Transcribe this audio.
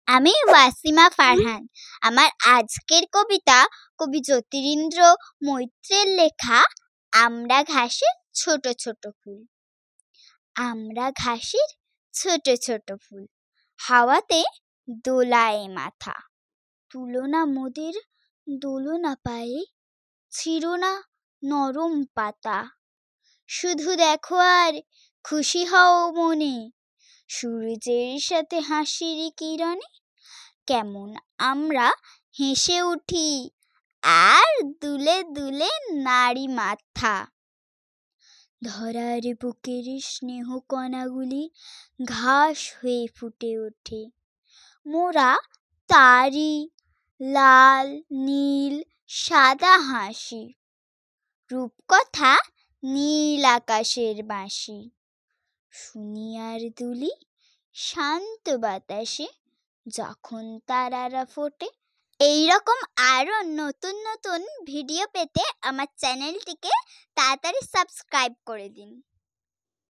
আমি ওয়াসিমা ফারহান। আমার আজকের কবিতা কবি জ্যোতিরিন্দ্র মৈত্রের লেখা আমরা ঘাসের ছোট ছোট ফুল। আমরা ঘাসের ছোট ছোট ফুল, হাওয়াতে দোলায় মাথা। তুলনা মোদের দোলনা পায়ে, ছিঁড়ো না নরম পাতা। শুধু দেখো আর খুশি হও মনে, সূর্যের সাথে হাসির কিরণে কেমন আমরা হেসে উঠি আর দুলে দুলে নাড়ি মাথা। ধরার বুকের স্নেহ কণাগুলি ঘাস হয়ে ফুটে ওঠে, মোরা তারি লাল নীল সাদা হাসি। রূপকথা নীল আকাশের বাঁশি, শুনি আর দুলি শান্ত বাতাসে যখন তারারা ফোটে। এইরকম আরো নতুন নতুন ভিডিও পেতে আমার চ্যানেলটিকে তাড়াতাড়ি সাবস্ক্রাইব করে দিন।